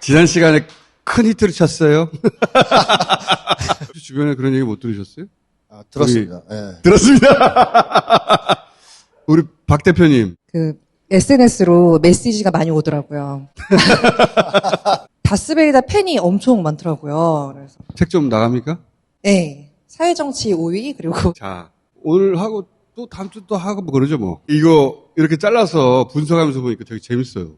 지난 시간에 큰 히트를 쳤어요. 주변에 그런 얘기 못 들으셨어요? 들었습니다. 예. 들었습니다. 우리 박 대표님. SNS로 메시지가 많이 오더라고요. 다스베이다 팬이 엄청 많더라고요. 그래서. 책 좀 나갑니까? 네. 사회정치 5위, 그리고. 자, 오늘 하고 또 다음 주 또 하고 뭐 그러죠 뭐. 이거 이렇게 잘라서 분석하면서 보니까 되게 재밌어요.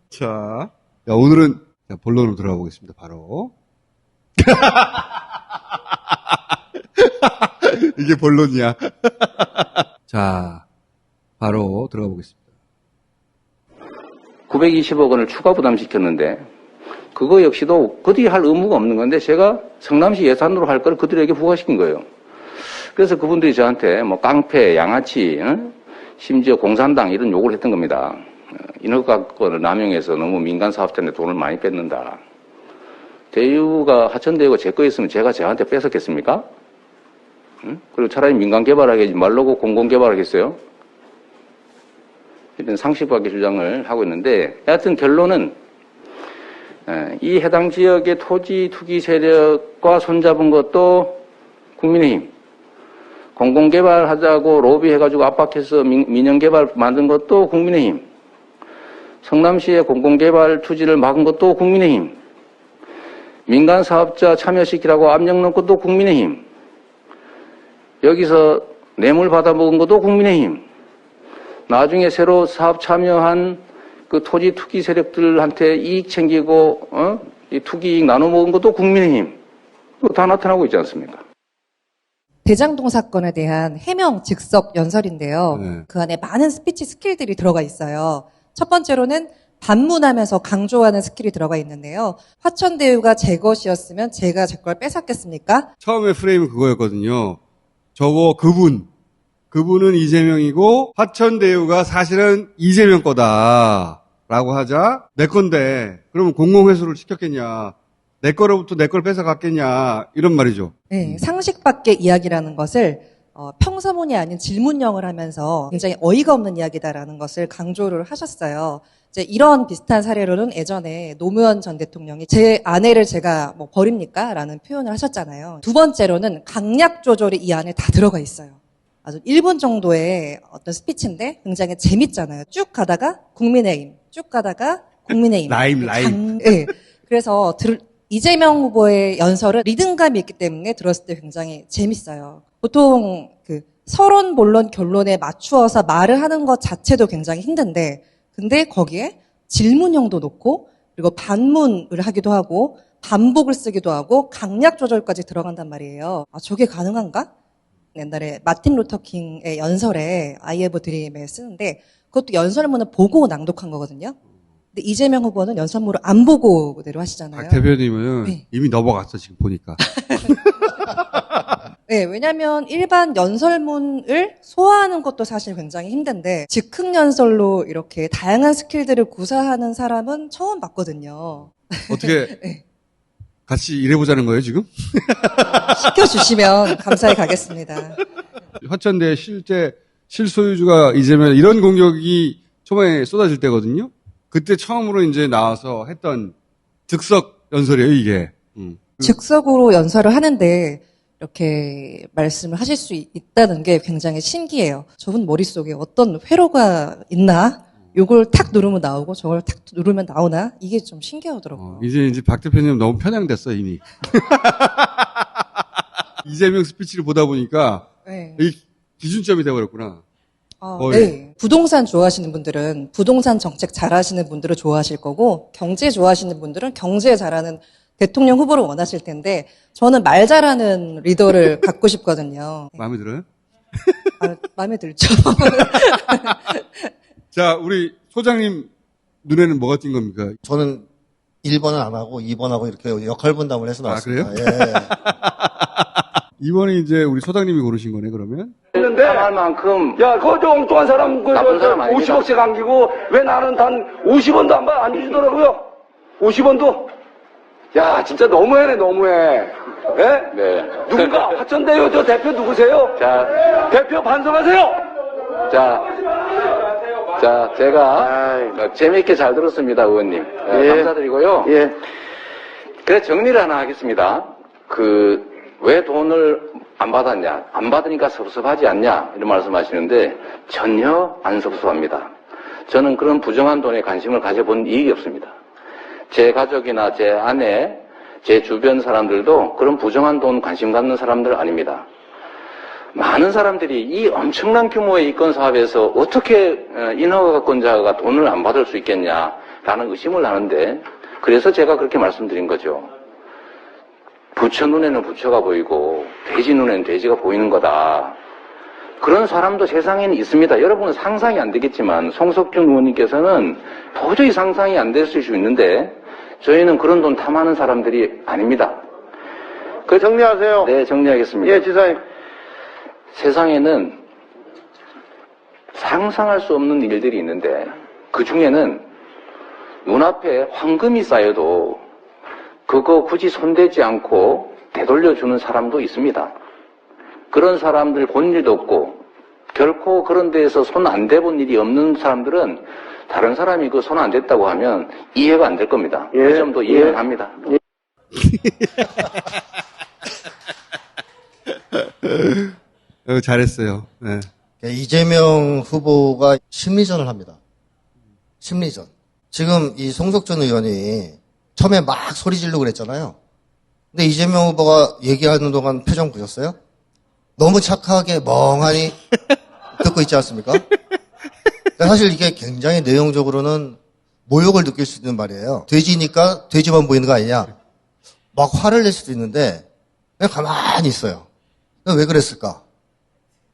자, 오늘은 본론으로 들어가 보겠습니다. 바로. 이게 본론이야. 자, 바로 들어가 보겠습니다. 920억 원을 추가 부담시켰는데 그거 역시도 그들이 할 의무가 없는 건데 제가 성남시 예산으로 할 걸 그들에게 부과시킨 거예요. 그래서 그분들이 저한테 뭐 깡패, 양아치, 심지어 공산당 이런 욕을 했던 겁니다. 인허가권을 남용해서 너무 민간 사업자한테 돈을 많이 뺏는다. 대유가 하천대유가 제 거였으면 제가 저한테 뺏었겠습니까? 그리고 차라리 민간 개발하지 말라고 공공 개발하겠어요? 이런 상식 밖의 주장을 하고 있는데 하여튼 결론은 이 해당 지역의 토지 투기 세력과 손잡은 것도 국민의힘, 공공개발하자고 로비해가지고 압박해서 민영개발 만든 것도 국민의힘, 성남시의 공공개발 투지를 막은 것도 국민의힘, 민간 사업자 참여시키라고 압력 넣은 것도 국민의힘, 여기서 뇌물 받아먹은 것도 국민의힘, 나중에 새로 사업 참여한 그 토지 투기 세력들한테 이익 챙기고, 이 투기 이익 나눠 먹은 것도 국민의힘. 이거 다 나타나고 있지 않습니까? 대장동 사건에 대한 해명 즉석 연설인데요. 네. 그 안에 많은 스피치 스킬들이 들어가 있어요. 첫 번째로는 반문하면서 강조하는 스킬이 들어가 있는데요. 화천대유가 제 것이었으면 제가 제 걸 뺏었겠습니까? 처음에 프레임은 그거였거든요. 그분은 이재명이고 화천대유가 사실은 이재명 거다라고 하자 내 건데 그러면 공공회수를 시켰겠냐, 내 거로부터 내 걸 뺏어갔겠냐 이런 말이죠. 네, 상식 밖의 이야기라는 것을 평서문이 아닌 질문형을 하면서 굉장히 어이가 없는 이야기다라는 것을 강조를 하셨어요. 이제 이런 비슷한 사례로는 예전에 노무현 전 대통령이 제 아내를 제가 뭐 버립니까? 라는 표현을 하셨잖아요. 두 번째로는 강약 조절이 이 안에 다 들어가 있어요. 아주 1분 정도의 어떤 스피치인데 굉장히 재밌잖아요. 쭉 가다가 국민의힘, 쭉 가다가 국민의힘. 라임. 네. 그래서 이재명 후보의 연설은 리듬감이 있기 때문에 들었을 때 굉장히 재밌어요. 보통 서론, 본론, 결론에 맞추어서 말을 하는 것 자체도 굉장히 힘든데, 근데 거기에 질문형도 놓고, 그리고 반문을 하기도 하고, 반복을 쓰기도 하고, 강약 조절까지 들어간단 말이에요. 저게 가능한가? 옛날에 마틴 루터 킹의 연설에 I have a dream에 쓰는데, 그것도 연설문을 보고 낭독한 거거든요. 근데 이재명 후보는 연설문을 안 보고 그대로 하시잖아요. 박 대표님은 네. 이미 넘어갔어 지금 보니까. 네, 왜냐하면 일반 연설문을 소화하는 것도 사실 굉장히 힘든데 즉흥 연설로 이렇게 다양한 스킬들을 구사하는 사람은 처음 봤거든요. 어떻게 네. 같이 일해보자는 거예요 지금? 시켜주시면 감사히 가겠습니다. 화천대 실제 실소유주가 이재명 이런 공격이 초반에 쏟아질 때거든요. 그때 처음으로 이제 나와서 했던 즉석 연설이에요 이게. 즉석으로 연설을 하는데 이렇게 말씀을 하실 수 있다는 게 굉장히 신기해요. 저분 머릿속에 어떤 회로가 있나? 요걸 탁 누르면 나오고 저걸 탁 누르면 나오나? 이게 좀 신기하더라고요. 이제 박 대표님 너무 편향됐어 이미. 이재명 스피치를 보다 보니까 네. 이 기준점이 돼버렸구나. 네. 부동산 좋아하시는 분들은 부동산 정책 잘하시는 분들을 좋아하실 거고 경제 좋아하시는 분들은 경제 잘하는 대통령 후보를 원하실 텐데 저는 말 잘하는 리더를 갖고 싶거든요. 마음에 들어요? 마음에 들죠. 자, 우리 소장님 눈에는 뭐가 띈 겁니까? 저는 1번은 안 하고 2번하고 이렇게 역할 분담을 해서 나왔습니다. 그래요? 예. 이번에 이제 우리 소장님이 고르신 거네 그러면? 했는데 할 만큼 야, 그 엉뚱한 사람, 나쁜 사람 아닙니다. 50억씩 안기고, 왜 나는 단 50원도 안 주시더라고요? 50원도? 야, 진짜 너무해, 너무해. 예? 네. 누군가, 화천대유 저 대표 누구세요? 자, 대표 반성하세요! 자, 자, 제가 재미있게 잘 들었습니다, 의원님. 예. 감사드리고요. 예. 그래, 정리를 하나 하겠습니다. 왜 돈을 안 받았냐? 안 받으니까 섭섭하지 않냐? 이런 말씀 하시는데 전혀 안 섭섭합니다. 저는 그런 부정한 돈에 관심을 가져본 이익이 없습니다. 제 가족이나 제 아내, 제 주변 사람들도 그런 부정한 돈 관심 갖는 사람들 아닙니다. 많은 사람들이 이 엄청난 규모의 이권 사업에서 어떻게 인허가권자가 돈을 안 받을 수 있겠냐라는 의심을 하는데, 그래서 제가 그렇게 말씀드린 거죠. 부처 눈에는 부처가 보이고 돼지 눈에는 돼지가 보이는 거다. 그런 사람도 세상에는 있습니다. 여러분은 상상이 안 되겠지만 송석준 의원님께서는 도저히 상상이 안 될 수 있는데 저희는 그런 돈 탐하는 사람들이 아닙니다. 정리하세요. 네, 정리하겠습니다. 예, 지사님. 세상에는 상상할 수 없는 일들이 있는데 그 중에는 눈앞에 황금이 쌓여도 그거 굳이 손대지 않고 되돌려주는 사람도 있습니다. 그런 사람들 본 일도 없고 결코 그런 데에서 손 안 대본 일이 없는 사람들은 다른 사람이 그 손 안 댔다고 하면 이해가 안 될 겁니다. 예. 그 점도 이해를 합니다. 잘했어요. 네. 이재명 후보가 심리전을 합니다. 심리전. 지금 이 송석준 의원이 처음에 막 소리 지르고 그랬잖아요. 근데 이재명 후보가 얘기하는 동안 표정 보셨어요? 너무 착하게 멍하니 듣고 있지 않습니까? 사실 이게 굉장히 내용적으로는 모욕을 느낄 수 있는 말이에요. 돼지니까 돼지만 보이는 거 아니냐. 막 화를 낼 수도 있는데 그냥 가만히 있어요. 왜 그랬을까?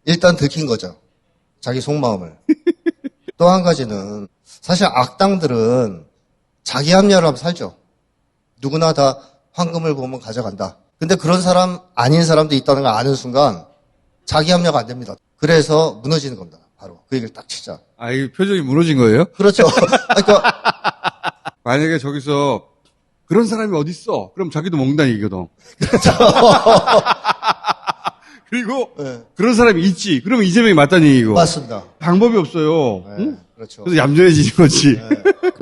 일단 들킨 거죠. 자기 속마음을. 또 한 가지는 사실 악당들은 자기 합리화를 하면 살죠. 누구나 다 황금을 보면 가져간다. 근데 그런 사람 아닌 사람도 있다는 걸 아는 순간 자기 합리화가 안 됩니다. 그래서 무너지는 겁니다. 바로 그 얘기를 딱 치자. 아, 이 표정이 무너진 거예요? 그렇죠. 그러니까 만약에 저기서 그런 사람이 어딨어? 그럼 자기도 먹는다는 얘기거든. 그리고 네. 그런 사람이 있지. 그러면 이재명이 맞다는 얘기고. 맞습니다. 방법이 없어요. 네, 응? 그렇죠. 그래서 얌전해지는 거지.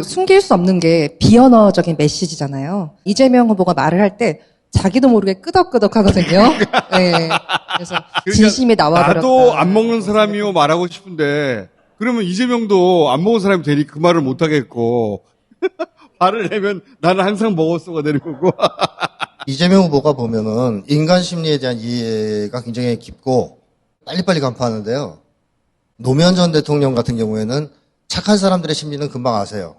숨길 수 없는 게 비언어적인 메시지잖아요. 이재명 후보가 말을 할 때 자기도 모르게 끄덕끄덕 하거든요. 네. 그래서 진심이 나와버렸다. 나도 안 먹는 사람이요 말하고 싶은데 그러면 이재명도 안 먹은 사람이 되니까 그 말을 못 하겠고 화를 내면 나는 항상 먹었어가 되는 거고. 이재명 후보가 보면은 인간 심리에 대한 이해가 굉장히 깊고 빨리빨리 간파하는데요. 노무현 전 대통령 같은 경우에는 착한 사람들의 심리는 금방 아세요.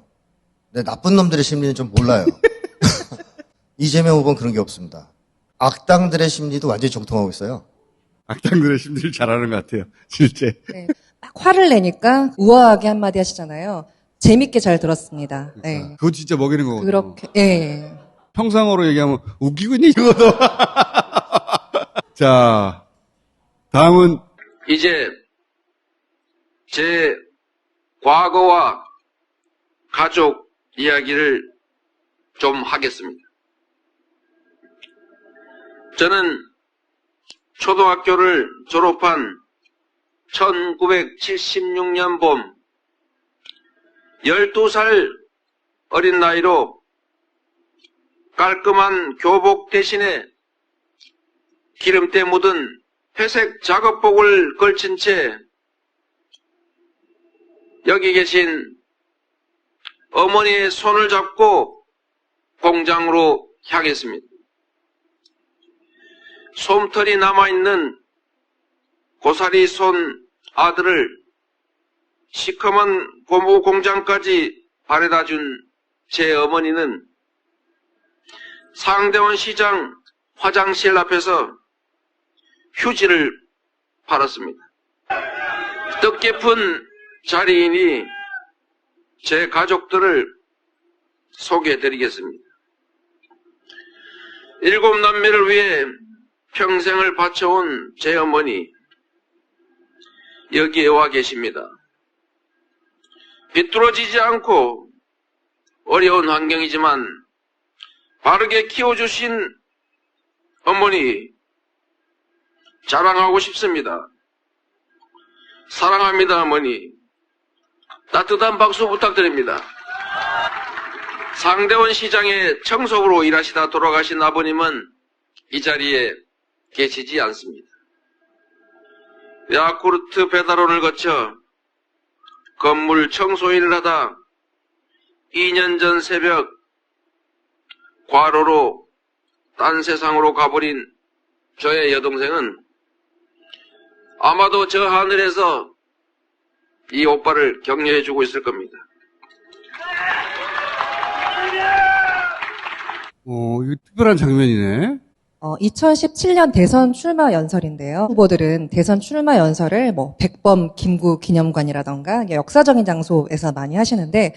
근데 나쁜 놈들의 심리는 좀 몰라요. 이재명 후보는 그런 게 없습니다. 악당들의 심리도 완전히 정통하고 있어요. 악당들의 심리를 잘하는 것 같아요. 실제. 네. 막 화를 내니까 우아하게 한마디 하시잖아요. 재밌게 잘 들었습니다. 네. 그거 진짜 먹이는 거거든요. 그렇게, 예. 평상어로 얘기하면 웃기고 있니 이거거든. 자, 다음은 이제 제 과거와 가족 이야기를 좀 하겠습니다. 저는 초등학교를 졸업한 1976년 봄 12살 어린 나이로 깔끔한 교복 대신에 기름때 묻은 회색 작업복을 걸친 채 여기 계신 어머니의 손을 잡고 공장으로 향했습니다. 솜털이 남아있는 고사리 손 아들을 시커먼 고무 공장까지 바래다 준 제 어머니는 상대원 시장 화장실 앞에서 휴지를 팔았습니다. 뜻깊은 자리이니 제 가족들을 소개해드리겠습니다. 7남매를 위해 평생을 바쳐온 제 어머니 여기에 와 계십니다. 비뚤어지지 않고 어려운 환경이지만 바르게 키워주신 어머니 자랑하고 싶습니다. 사랑합니다, 어머니. 따뜻한 박수 부탁드립니다. 상대원 시장의 청소부로 일하시다 돌아가신 아버님은 이 자리에 계시지 않습니다. 야쿠르트 배달원을 거쳐 건물 청소일을 하다 2년 전 새벽 과로로 딴 세상으로 가버린 저의 여동생은 아마도 저 하늘에서 이 오빠를 격려해주고 있을 겁니다. 이거 특별한 장면이네. 2017년 대선 출마 연설인데요. 후보들은 대선 출마 연설을 뭐 백범 김구 기념관이라던가 역사적인 장소에서 많이 하시는데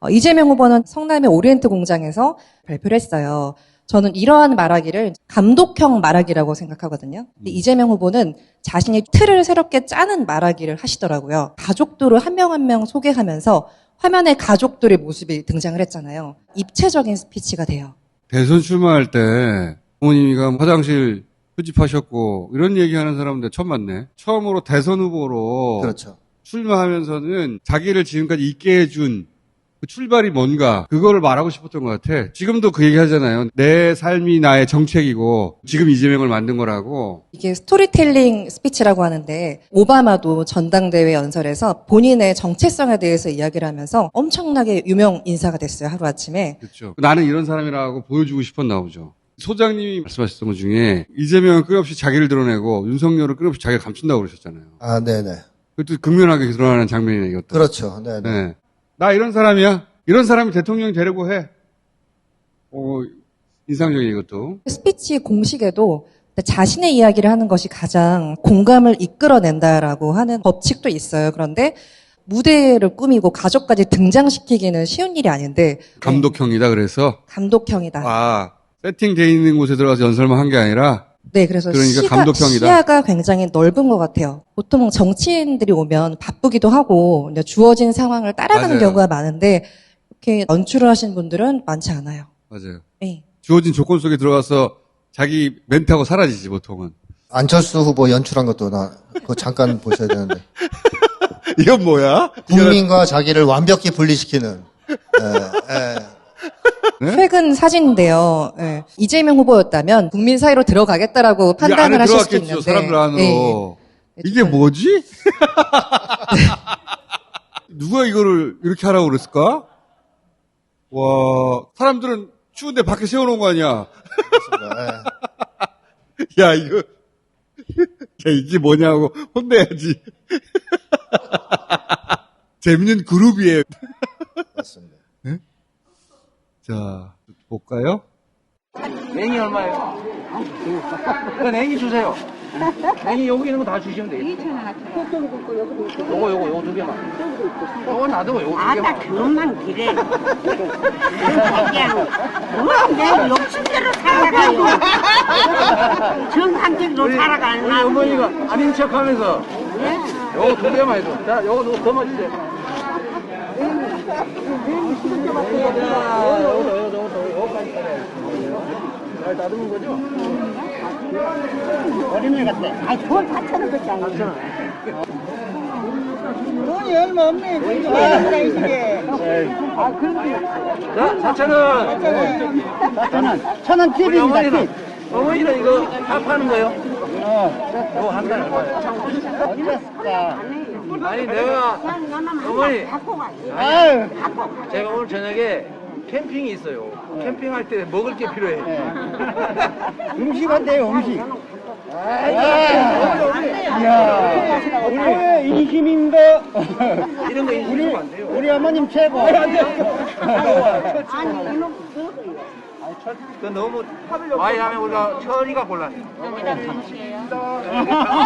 이재명 후보는 성남의 오리엔트 공장에서 발표를 했어요. 저는 이러한 말하기를 감독형 말하기라고 생각하거든요. 근데 이재명 후보는 자신이 틀을 새롭게 짜는 말하기를 하시더라고요. 가족들을 한 명 한 명 소개하면서 화면에 가족들의 모습이 등장을 했잖아요. 입체적인 스피치가 돼요. 대선 출마할 때 부모님이가 화장실 수집하셨고 이런 얘기하는 사람들 처음 봤네. 처음으로 대선 후보로 그렇죠. 출마하면서는 자기를 지금까지 있게 해준 그 출발이 뭔가 그거를 말하고 싶었던 것 같아. 지금도 그 얘기 하잖아요. 내 삶이 나의 정책이고 지금 이재명을 만든 거라고. 이게 스토리텔링 스피치라고 하는데 오바마도 전당대회 연설에서 본인의 정체성에 대해서 이야기를 하면서 엄청나게 유명 인사가 됐어요. 하루아침에. 그렇죠. 나는 이런 사람이라고 보여주고 싶었나 보죠. 소장님이 말씀하셨던 것 중에 이재명은 끊임없이 자기를 드러내고 윤석열은 끊임없이 자기를 감춘다고 그러셨잖아요. 아, 네네. 그것도 극명하게 드러나는 장면이네, 이것도. 그렇죠. 네네. 네. 나 이런 사람이야. 이런 사람이 대통령 되려고 해. 인상적인 이것도. 스피치 공식에도 자신의 이야기를 하는 것이 가장 공감을 이끌어낸다라고 하는 법칙도 있어요. 그런데 무대를 꾸미고 가족까지 등장시키기는 쉬운 일이 아닌데 감독형이다, 그래서. 감독형이다. 세팅되어 있는 곳에 들어가서 연설만 한 게 아니라. 네, 그래서 그러니까 감독형이다. 시야가 굉장히 넓은 것 같아요. 보통 정치인들이 오면 바쁘기도 하고 이제 주어진 상황을 따라가는 맞아요. 경우가 많은데 이렇게 연출을 하신 분들은 많지 않아요. 맞아요. 네. 주어진 조건 속에 들어가서 자기 멘트하고 사라지지, 보통은. 안철수 후보 연출한 것도 그거 잠깐 보셔야 되는데. 이건 뭐야? 국민과 자기를 완벽히 분리시키는. 네? 최근 사진인데요. 예. 이재명 후보였다면 국민 사이로 들어가겠다라고 판단을 안에 하실 수도 들어갔겠죠, 있는데. 사람들 안으로. 예. 이게 뭐지? 누가 이거를 이렇게 하라고 그랬을까? 와, 사람들은 추운데 밖에 세워놓은 거 아니야? 야, 야, 이게 뭐냐고 혼내야지. 재밌는 그룹이에요. 맞습니다. 자, 볼까요? 냉이 얼마예요? 그 냉이 주세요. 냉이 여기 있는 거 다 주시면 되겠다. 2,000원. 요거 두 개만. 요거 놔두고 요거 두 개만. 아따 그것만 기래. 그냥 내 욕심대로 살아가요. 정상적으로 살아가는 우리 어머니가 아닌 척하면서 요거 두 개만 해줘. 자, 요거 더 맞추세요. 잘 다듬은 거죠? 어린애 같아. 아이 돈 4,000원밖에 안 줘. 돈이 얼마 없네. 돈이 얼마 이게. 자, 4,000원. 1,000원 우리 팁입니다. 팁. 어머니는 이거 다 파는 거예요? 이거 한 달에 얼마예요? 어디 갔을까? 아니, 내가, 어머니, 아유. 제가 오늘 저녁에 캠핑이 있어요. 캠핑할 때 먹을 게 필요해. 음식 한대요, 음식. 이야, 우리의 인심인가? 이런 거 인식하면 안 돼요. 우리 어머님 최고. 그 너무 많이 하면 우리가 철이가 곤란해.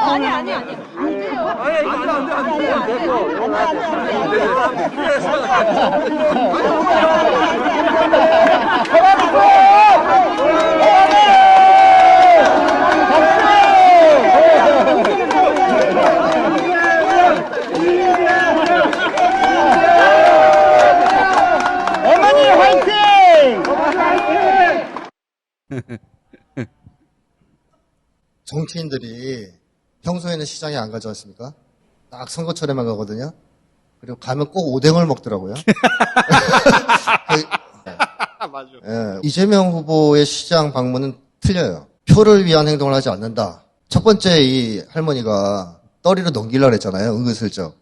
아니. 아니, 이거 안 돼. 됐고. 어머니 화이팅! 정치인들이 평소에는 시장에 안 가지 않습니까? 딱 선거철에만 가거든요. 그리고 가면 꼭 오뎅을 먹더라고요. 맞아. 예, 이재명 후보의 시장 방문은 틀려요. 표를 위한 행동을 하지 않는다. 첫 번째 이 할머니가 떠리로 넘기려고 했잖아요. 은근슬쩍.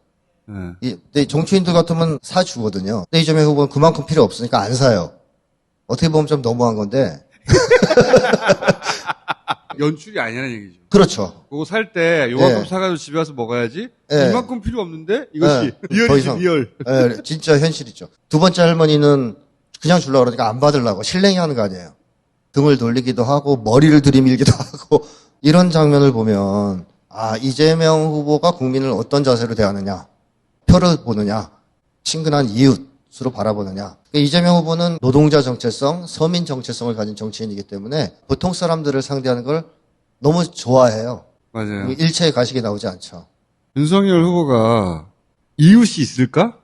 근데 정치인들 같으면 사주거든요. 근데 이재명 후보는 그만큼 필요 없으니까 안 사요. 어떻게 보면 좀 너무한 건데. 연출이 아니라는 얘기죠. 그렇죠. 그거 살 때 요만큼 예. 사가지고 집에 와서 먹어야지. 예. 이만큼 필요 없는데 이것이 더 리얼이지 이상. 리얼. 예, 진짜 현실이죠. 두 번째 할머니는 그냥 주려고 그러니까 안 받으려고 실랭이 하는 거 아니에요. 등을 돌리기도 하고 머리를 들이밀기도 하고 이런 장면을 보면 아 이재명 후보가 국민을 어떤 자세로 대하느냐 표를 보느냐 친근한 이웃으로 바라보느냐 이재명 후보는 노동자 정체성, 서민 정체성을 가진 정치인이기 때문에 보통 사람들을 상대하는 걸 너무 좋아해요. 맞아요. 일체의 가식이 나오지 않죠. 윤석열 후보가 이웃이 있을까?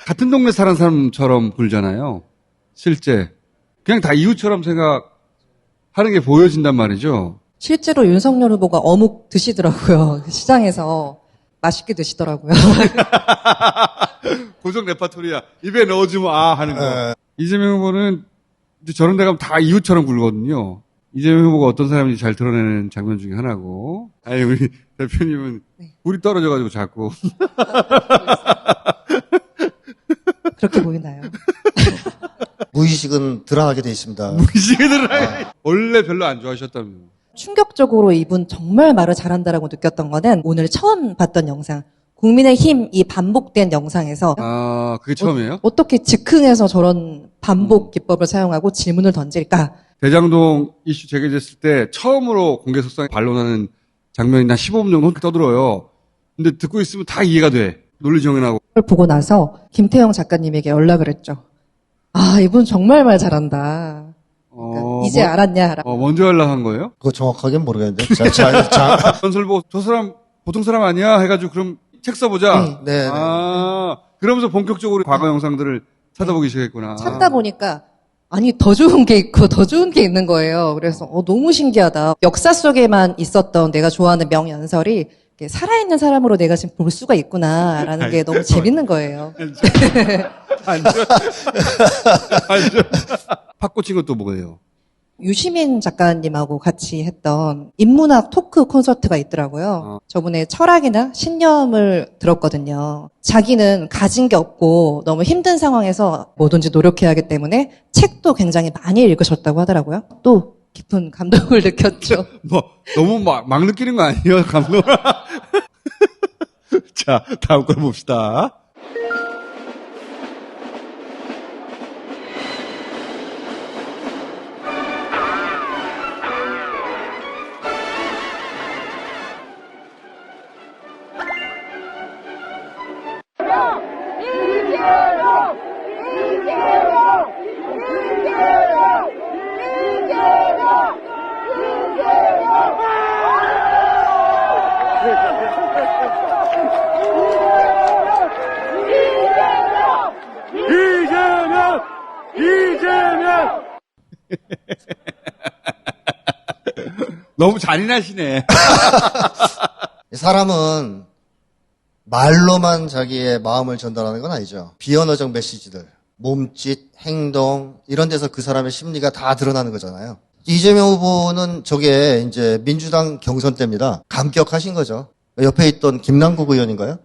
같은 동네 사는 사람처럼 굴잖아요. 실제. 그냥 다 이웃처럼 생각하는 게 보여진단 말이죠. 실제로 윤석열 후보가 어묵 드시더라고요. 시장에서 맛있게 드시더라고요. 고정 레파토리야. 입에 넣어주면 아 하는 거. 이재명 후보는 이제 저런 데 가면 다 이웃처럼 굴거든요. 이재명 후보가 어떤 사람인지 잘 드러내는 장면 중에 하나고. 아니 우리 대표님은 불이 떨어져가지고 자꾸. 그렇게 보이나요? 무의식은 드러나게 돼 있습니다. 무의식을 원래 별로 안 좋아하셨다며. 충격적으로 이분 정말 말을 잘한다라고 느꼈던 거는 오늘 처음 봤던 영상. 국민의힘 이 반복된 영상에서 아, 그게 처음이에요? 어떻게 즉흥해서 저런 반복 기법을 사용하고 질문을 던질까? 대장동 이슈 제기됐을 때 처음으로 공개 석상에 반론하는 장면이 한 15분 정도 떠들어요. 근데 듣고 있으면 다 이해가 돼. 논리 정연하고. 그걸 보고 나서 김태형 작가님에게 연락을 했죠. 아, 이분 정말 말 잘한다. 그러니까 이제 알았냐? 먼저 연락한 거예요? 그거 정확하게는 모르겠는데. 전설 보고 저 사람 보통 사람 아니야? 해가지고 그럼 책 써보자. 네. 아, 그러면서 본격적으로 과거 영상들을 찾아보기 시작했구나. 찾다 보니까 아니 더 좋은 게 있고 더 좋은 게 있는 거예요. 그래서 너무 신기하다. 역사 속에만 있었던 내가 좋아하는 명연설이 이렇게 살아있는 사람으로 내가 지금 볼 수가 있구나라는 게 너무 재밌는 거예요. 앉아. 팍 꽂힌 것도 뭐예요? 유시민 작가님하고 같이 했던 인문학 토크 콘서트가 있더라고요. 저번에 철학이나 신념을 들었거든요. 자기는 가진 게 없고 너무 힘든 상황에서 뭐든지 노력해야 하기 때문에 책도 굉장히 많이 읽으셨다고 하더라고요. 또 깊은 감동을 느꼈죠. 너무 막 느끼는 거 아니에요? 감동. 자, 다음 걸 봅시다. 이재명! 너무 잔인하시네. 사람은 말로만 자기의 마음을 전달하는 건 아니죠. 비언어적 메시지들, 몸짓, 행동 이런 데서 그 사람의 심리가 다 드러나는 거잖아요. 이재명 후보는 저게 이제 민주당 경선 때입니다. 감격하신 거죠. 옆에 있던 김남국 의원인가요?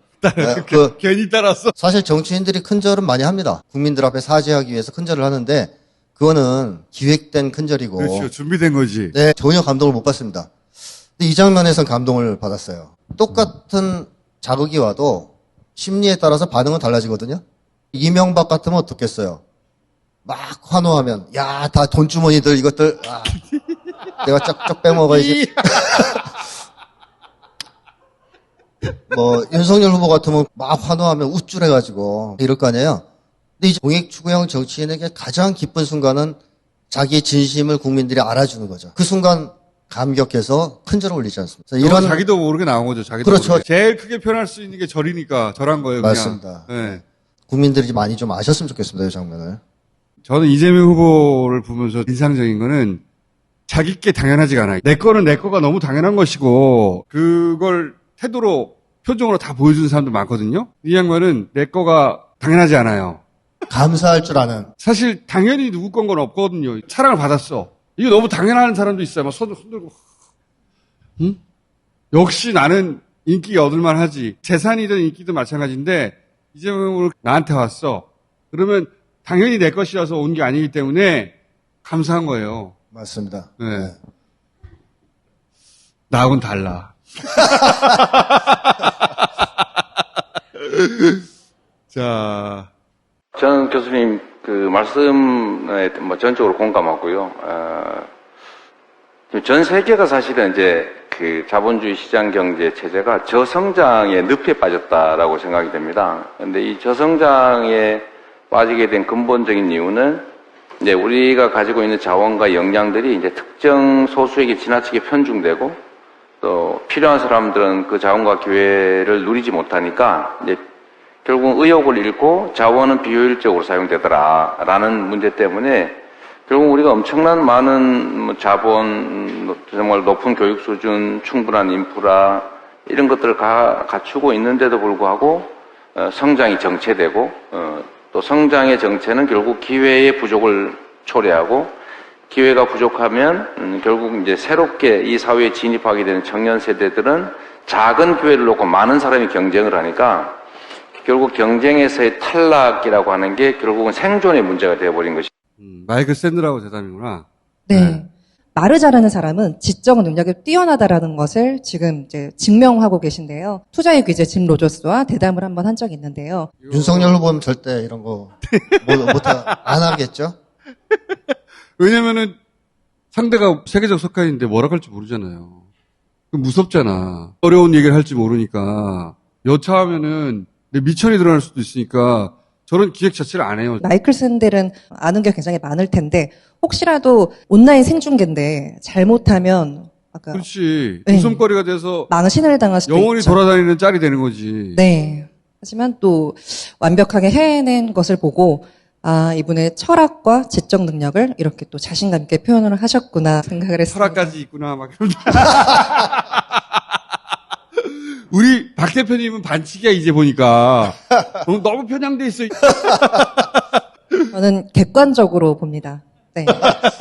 괜히 따랐어. 사실 정치인들이 큰절은 많이 합니다. 국민들 앞에 사죄하기 위해서 큰절을 하는데 그거는 기획된 큰절이고. 그렇죠. 준비된 거지. 네, 전혀 감동을 못 받습니다. 근데 이 장면에선 감동을 받았어요. 똑같은 자극이 와도 심리에 따라서 반응은 달라지거든요. 이명박 같으면 어떻겠어요? 막 환호하면 야, 다 돈주머니들 이것들 내가 쩍쩍 빼먹어야지. 윤석열 후보 같으면 막 환호하면 우쭐해가지고 이럴 거 아니에요. 근데 이제 공익추구형 정치인에게 가장 기쁜 순간은 자기의 진심을 국민들이 알아주는 거죠. 그 순간 감격해서 큰절을 올리지 않습니다. 이런 자기도 모르게 나온 거죠. 자기도 그렇죠. 모르게. 제일 크게 표현할 수 있는 게 절이니까 절한 거예요. 그냥. 맞습니다. 네. 국민들이 많이 좀 아셨으면 좋겠습니다. 이 장면을. 저는 이재명 후보를 보면서 인상적인 거는 자기께 당연하지가 않아요. 내 거는 내 거가 너무 당연한 것이고 그걸 태도로 표정으로 다 보여주는 사람도 많거든요. 이 양반은 내 거가 당연하지 않아요. 감사할 줄 아는. 사실 당연히 누구 건 없거든요. 사랑을 받았어. 이게 너무 당연한 사람도 있어요. 막 손 들고. 응? 역시 나는 인기 얻을만 하지. 재산이든 인기든 마찬가지인데 이재명은 나한테 왔어. 그러면 당연히 내 것이라서 온 게 아니기 때문에 감사한 거예요. 맞습니다. 네. 나하고는 달라. 자, 저는 교수님 그 말씀에 뭐 전적으로 공감하고요. 전 세계가 사실은 이제 그 자본주의 시장 경제 체제가 저성장의 늪에 빠졌다라고 생각이 됩니다. 그런데 이 저성장에 빠지게 된 근본적인 이유는 이제 우리가 가지고 있는 자원과 역량들이 이제 특정 소수에게 지나치게 편중되고 또 필요한 사람들은 그 자원과 기회를 누리지 못하니까 이제 결국 의욕을 잃고 자원은 비효율적으로 사용되더라라는 문제 때문에 결국 우리가 엄청난 많은 자본, 정말 높은 교육 수준, 충분한 인프라 이런 것들을 갖추고 있는데도 불구하고 성장이 정체되고 또 성장의 정체는 결국 기회의 부족을 초래하고 기회가 부족하면 결국 이제 새롭게 이 사회에 진입하게 되는 청년 세대들은 작은 기회를 놓고 많은 사람이 경쟁을 하니까 결국 경쟁에서의 탈락이라고 하는 게 결국은 생존의 문제가 되어버린 것이. 마이클 샌드라고 대담이구나. 네. 말을 잘하는 사람은 지적 능력이 뛰어나다라는 것을 지금 이제 증명하고 계신데요. 투자의 귀재 짐 로저스와 대담을 한번 한 적이 있는데요. 윤석열 후보는 절대 이런 거 안 하겠죠? 왜냐면은 상대가 세계적 석가인데 뭐라 할지 모르잖아요. 무섭잖아. 어려운 얘기를 할지 모르니까. 여차하면은 내 미천이 드러날 수도 있으니까 저런 기획 자체를 안 해요. 마이클 샌델은 아는 게 굉장히 많을 텐데 혹시라도 온라인 생중계인데 잘못하면 아까 그렇지. 네. 웃음거리가 돼서 망신을 당할 수도 영원히 있죠. 돌아다니는 짤이 되는 거지. 네. 하지만 또 완벽하게 해낸 것을 보고 아 이분의 철학과 지적 능력을 이렇게 또 자신감 있게 표현을 하셨구나 생각을 했습니다. 철학까지 있구나 막 이러면서. 우리 박 대표님은 반칙이야 이제 보니까. 너무 편향돼 있어. 저는 객관적으로 봅니다. 네.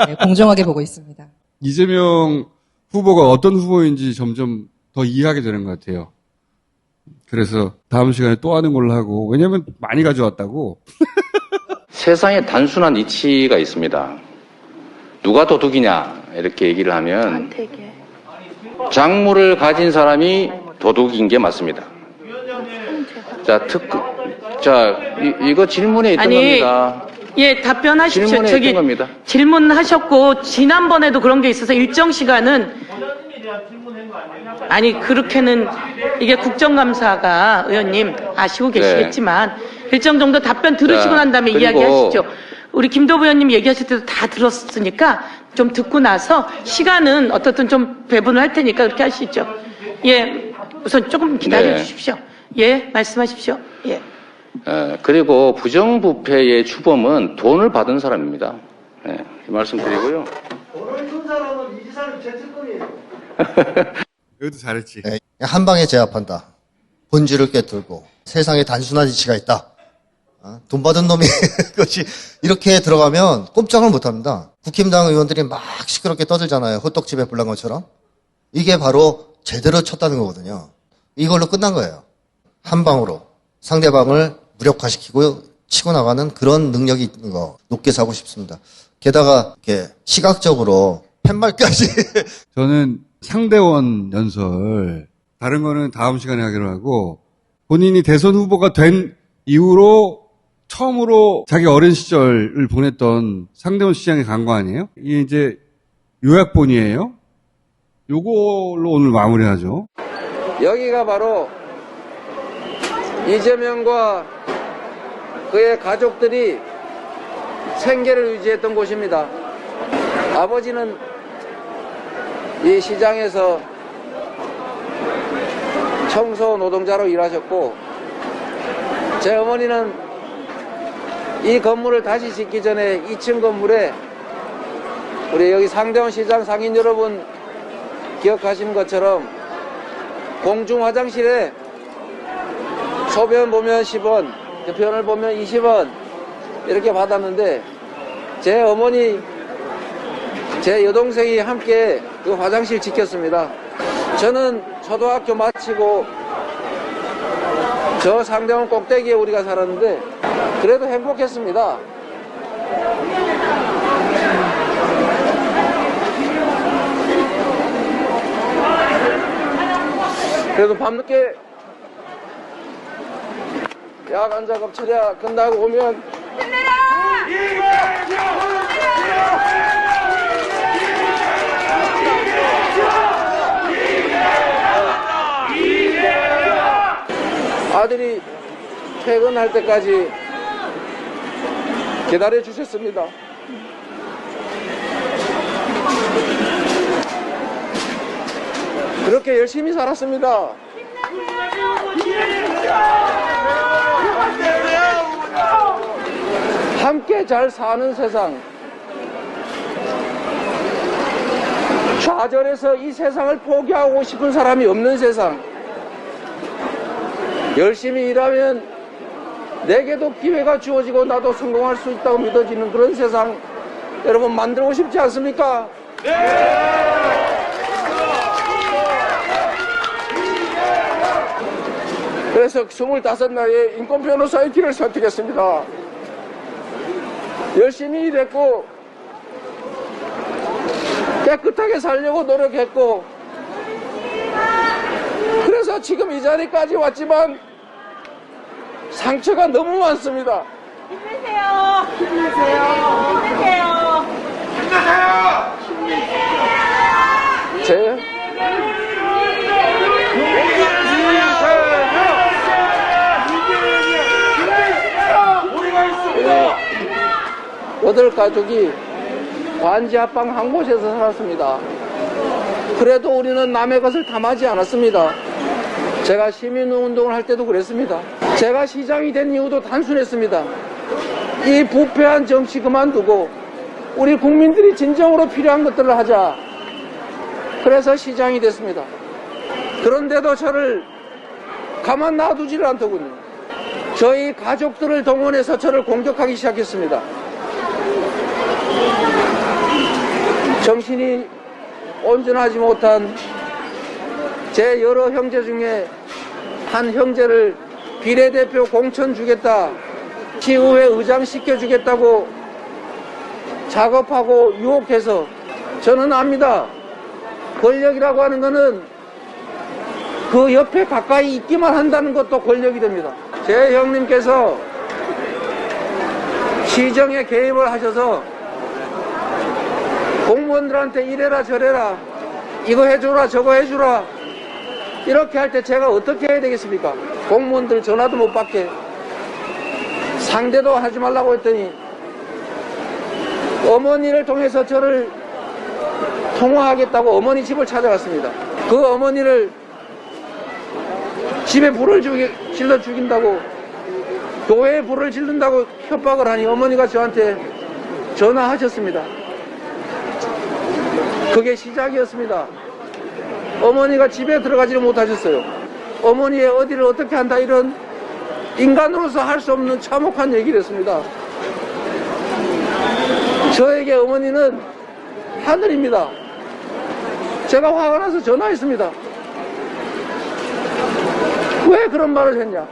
네, 공정하게 보고 있습니다. 이재명 후보가 어떤 후보인지 점점 더 이해하게 되는 것 같아요. 그래서 다음 시간에 또 하는 걸로 하고, 왜냐면 많이 가져왔다고. 세상에 단순한 이치가 있습니다. 누가 도둑이냐 이렇게 얘기를 하면 작물을 가진 사람이 도둑인 게 맞습니다. 자, 이거 질문에 있던 겁니다. 예, 답변하십시오. 질문에 있던 겁니다. 질문하셨고 지난번에도 그런 게 있어서 일정 시간은 아니 그렇게는 이게 국정감사가 의원님 아시고 계시겠지만 일정 정도 답변 들으시고 난 다음에 이야기하시죠. 우리 김도부 의원님 얘기하실 때도 다 들었으니까 좀 듣고 나서 시간은 어떻든 좀 배분을 할 테니까 그렇게 하시죠. 예, 우선 조금 기다려 주십시오. 예, 말씀하십시오. 예. 그리고 부정부패의 주범은 돈을 받은 사람입니다. 네, 말씀드리고요. 돈을 준 사람은 이 사람 제출권이에요. 여기도 잘했지. 네, 한 방에 제압한다. 본질을 꿰뚫고 세상에 단순한 이치가 있다. 돈 받은 놈이 것이 이렇게 들어가면 꼼짝을 못합니다. 국힘당 의원들이 막 시끄럽게 떠들잖아요. 호떡집에 불난 것처럼. 이게 바로 제대로 쳤다는 거거든요. 이걸로 끝난 거예요. 한 방으로 상대방을 무력화시키고 치고 나가는 그런 능력이 있는 거 높게 사고 싶습니다. 게다가 이렇게 시각적으로 팻말까지. 저는 상대원 연설, 다른 거는 다음 시간에 하기로 하고, 본인이 대선 후보가 된 이후로 처음으로 자기 어린 시절을 보냈던 상대원 시장에 간 거 아니에요? 이게 이제 요약본이에요. 요걸로 오늘 마무리하죠. 여기가 바로 이재명과 그의 가족들이 생계를 유지했던 곳입니다. 아버지는 이 시장에서 청소 노동자로 일하셨고, 제 어머니는 이 건물을 다시 짓기 전에 2층 건물에 우리 여기 상대원 시장 상인 여러분 기억하시는 것처럼 공중 화장실에 소변 보면 10원, 변을 보면 20원 이렇게 받았는데 제 어머니, 제 여동생이 함께 그 화장실 지켰습니다. 저는 초등학교 마치고 저 상대원 꼭대기에 우리가 살았는데 그래도 행복했습니다. 그래도 밤늦게 야간 작업 처리가 끝나고 오면 아들이 퇴근할 때까지 기다려 주셨습니다. 그렇게 열심히 살았습니다. 함께 잘 사는 세상, 좌절해서 이 세상을 포기하고 싶은 사람이 없는 세상, 열심히 일하면 내게도 기회가 주어지고 나도 성공할 수 있다고 믿어지는 그런 세상 여러분 만들고 싶지 않습니까? 그래서 25나이에 인권 변호사의 길을 선택했습니다. 열심히 일했고 깨끗하게 살려고 노력했고 그래서 지금 이 자리까지 왔지만 상처가 너무 많습니다. 힘내세요. 힘내세요. 힘내세요. 제 여덟 가족이 관지 앞방 한 곳에서 살았습니다. 그래도 우리는 남의 것을 탐하지 않았습니다. 제가 시민운동을 할 때도 그랬습니다. 제가 시장이 된 이유도 단순했습니다. 이 부패한 정치 그만두고 우리 국민들이 진정으로 필요한 것들을 하자. 그래서 시장이 됐습니다. 그런데도 저를 가만 놔두지를 않더군요. 저희 가족들을 동원해서 저를 공격하기 시작했습니다. 정신이 온전하지 못한 제 여러 형제 중에 한 형제를 비례대표 공천 주겠다, 시의회 의장 시켜주겠다고 작업하고 유혹해서 저는 압니다. 권력이라고 하는 것은 그 옆에 가까이 있기만 한다는 것도 권력이 됩니다. 제 형님께서 시정에 개입을 하셔서 공무원들한테 이래라 저래라 이거 해주라 저거 해주라 이렇게 할 때 제가 어떻게 해야 되겠습니까? 공무원들 전화도 못 받게 상대도 하지 말라고 했더니 어머니를 통해서 저를 통화하겠다고 어머니 집을 찾아갔습니다. 그 어머니를 집에 불을 질러 죽인다고 교회에 불을 지른다고 협박을 하니 어머니가 저한테 전화하셨습니다. 그게 시작이었습니다. 어머니가 집에 들어가지를 못하셨어요. 어머니의 어디를 어떻게 한다 이런 인간으로서 할 수 없는 참혹한 얘기를 했습니다. 저에게 어머니는 하늘입니다. 제가 화가 나서 전화했습니다. 왜 그런 말을 했냐?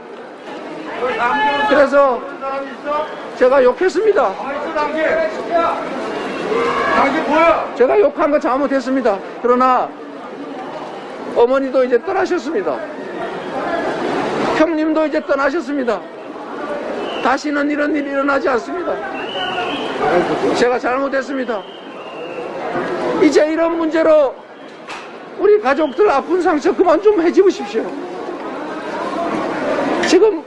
그래서 제가 욕했습니다. 제가 욕한 거 잘못했습니다. 그러나 어머니도 이제 떠나셨습니다. 형님도 이제 떠나셨습니다. 다시는 이런 일이 일어나지 않습니다. 제가 잘못했습니다. 이제 이런 문제로 우리 가족들 아픈 상처 그만 좀 해집으십시오. 지금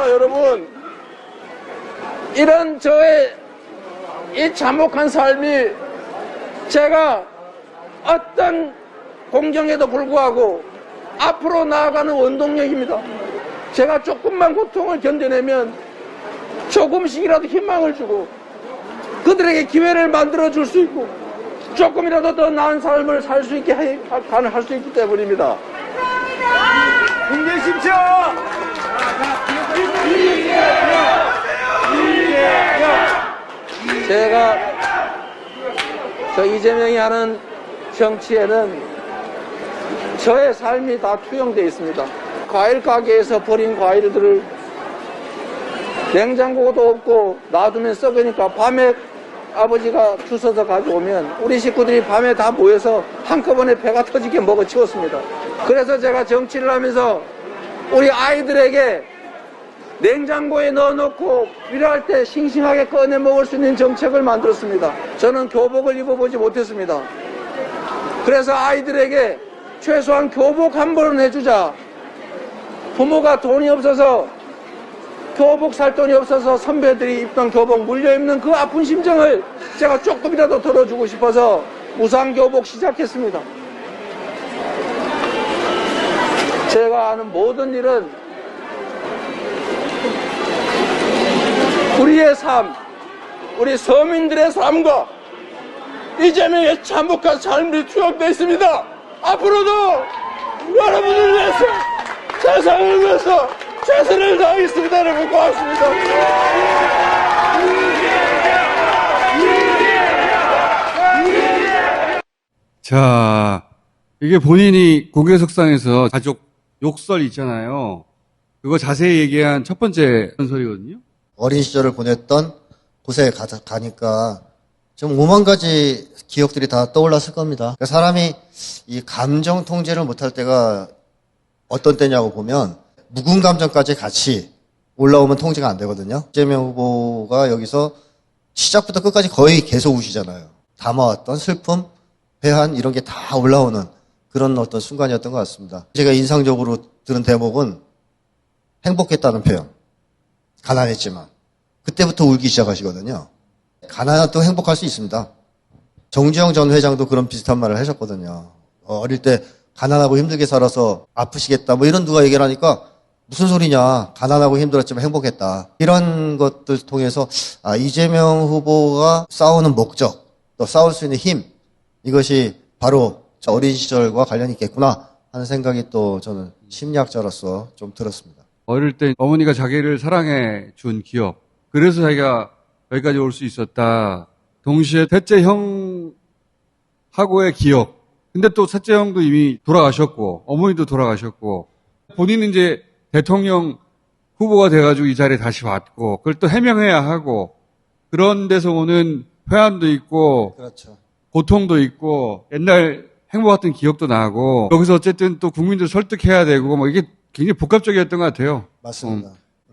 여러분 이런 저의 이 참혹한 삶이 제가 어떤 공경에도 불구하고 앞으로 나아가는 원동력입니다. 제가 조금만 고통을 견뎌내면 조금씩이라도 희망을 주고 그들에게 기회를 만들어 줄 수 있고 조금이라도 더 나은 삶을 살 수 있게 할 수 있기 때문입니다. 힘내십시오. 제가 저 이재명이 하는 정치에는 저의 삶이 다 투영되어 있습니다. 과일 가게에서 버린 과일들을 냉장고도 없고 놔두면 썩으니까 밤에 아버지가 주워서 가져오면 우리 식구들이 밤에 다 모여서 한꺼번에 배가 터지게 먹어치웠습니다. 그래서 제가 정치를 하면서 우리 아이들에게 냉장고에 넣어놓고 필요할 때 싱싱하게 꺼내 먹을 수 있는 정책을 만들었습니다. 저는 교복을 입어보지 못했습니다. 그래서 아이들에게 최소한 교복 한 벌은 해주자. 부모가 돈이 없어서 교복 살 돈이 없어서 선배들이 입던 교복 물려 입는 그 아픈 심정을 제가 조금이라도 덜어주고 싶어서 무상교복 시작했습니다. 제가 하는 모든 일은 우리의 삶, 우리 서민들의 삶과 이재명의 참혹한 삶이 투영되어 있습니다. 앞으로도 여러분을 위해서 세상을 위해서 최선을 다하겠습니다. 여러분 고맙습니다. 자, 이게 본인이 공개석상에서 가족 욕설 있잖아요. 그거 자세히 얘기한 첫 번째 연설이거든요. 어린 시절을 보냈던 곳에 가니까 좀 5만 가지 기억들이 다 떠올랐을 겁니다. 그러니까 사람이 이 감정 통제를 못할 때가 어떤 때냐고 보면 묵은 감정까지 같이 올라오면 통제가 안 되거든요. 이재명 후보가 여기서 시작부터 끝까지 거의 계속 우시잖아요. 담아왔던 슬픔, 회한 이런 게 다 올라오는 그런 어떤 순간이었던 것 같습니다. 제가 인상적으로 들은 대목은 행복했다는 표현. 가난했지만. 그때부터 울기 시작하시거든요. 가난해도 행복할 수 있습니다. 정주영 전 회장도 그런 비슷한 말을 하셨거든요. 어릴 때 가난하고 힘들게 살아서 아프시겠다 뭐 이런 누가 얘기를 하니까 무슨 소리냐. 가난하고 힘들었지만 행복했다. 이런 것들 통해서 이재명 후보가 싸우는 목적, 또 싸울 수 있는 힘 이것이 바로 저 어린 시절과 관련이 있겠구나 하는 생각이 또 저는 심리학자로서 좀 들었습니다. 어릴 때 어머니가 자기를 사랑해 준 기억. 그래서 자기가 여기까지 올 수 있었다. 동시에 셋째 형하고의 기억. 근데 또 셋째 형도 이미 돌아가셨고 어머니도 돌아가셨고 본인은 이제 대통령 후보가 돼가지고 이 자리에 다시 왔고 그걸 또 해명해야 하고 그런 데서 오는 회한도 있고 그렇죠. 고통도 있고 옛날 행복했던 기억도 나고 여기서 어쨌든 또 국민들 설득해야 되고 뭐 이게 굉장히 복합적이었던 것 같아요. 맞습니다.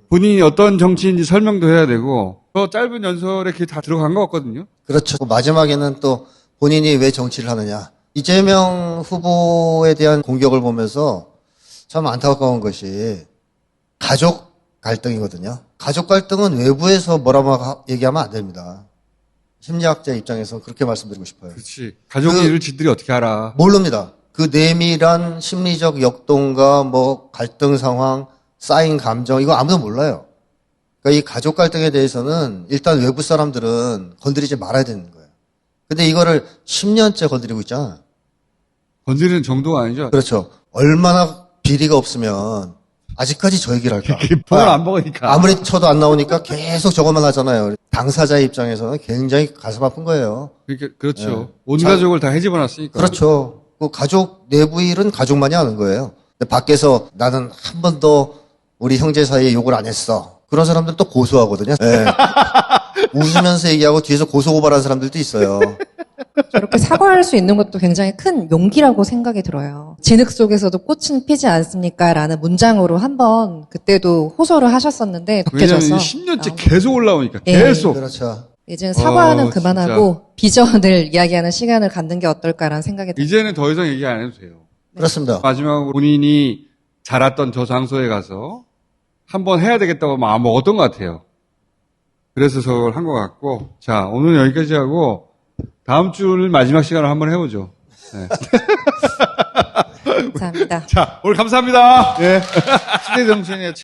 본인이 어떤 정치인지 설명도 해야 되고 더 짧은 연설에 그게 다 들어간 것 같거든요. 그렇죠. 마지막에는 또 본인이 왜 정치를 하느냐. 이재명 후보에 대한 공격을 보면서 참 안타까운 것이 가족 갈등이거든요. 가족 갈등은 외부에서 뭐라고 얘기하면 안 됩니다. 심리학자 입장에서 그렇게 말씀드리고 싶어요. 그렇지. 가족 일을 지들이 어떻게 알아. 모릅니다. 그 내밀한 심리적 역동과 뭐 갈등 상황, 쌓인 감정 이거 아무도 몰라요. 그러니까 이 가족 갈등에 대해서는 일단 외부 사람들은 건드리지 말아야 되는 거예요. 근데 이거를 10년째 건드리고 있잖아요. 건드리는 정도가 아니죠. 그렇죠. 얼마나 비리가 없으면 아직까지 저 얘기를 할까. 돈을 안 먹으니까. 아무리 쳐도 안 나오니까 계속 저것만 하잖아요. 당사자의 입장에서는 굉장히 가슴 아픈 거예요. 그러니까 그렇죠. 네. 온 가족을 다 해집어 놨으니까. 그렇죠. 그 가족 내부 일은 가족만이 하는 거예요. 근데 밖에서 나는 한 번도 우리 형제 사이에 욕을 안 했어. 그런 사람들 또 고소하거든요. 네. 웃으면서 얘기하고 뒤에서 고소고발한 사람들도 있어요. 저렇게 사과할 수 있는 것도 굉장히 큰 용기라고 생각이 들어요. 진흙 속에서도 꽃은 피지 않습니까? 라는 문장으로 한번 그때도 호소를 하셨었는데 왜냐면 덕해져서 10년째 계속 올라오니까 예. 계속. 그렇죠. 이제는 사과는 진짜. 그만하고 비전을 이야기하는 시간을 갖는 게 어떨까라는 생각이 들어요. 이제는 더 이상 얘기 안 해도 돼요. 그렇습니다. 마지막으로 본인이 자랐던 저 장소에 가서 한번 해야 되겠다고 마음 먹었던 것 같아요. 그래서 저걸 한 것 같고, 자, 오늘 여기까지 하고, 다음 주를 마지막 시간을 한번 해보죠. 네. 감사합니다. 자, 오늘 감사합니다. 네. 시대정신의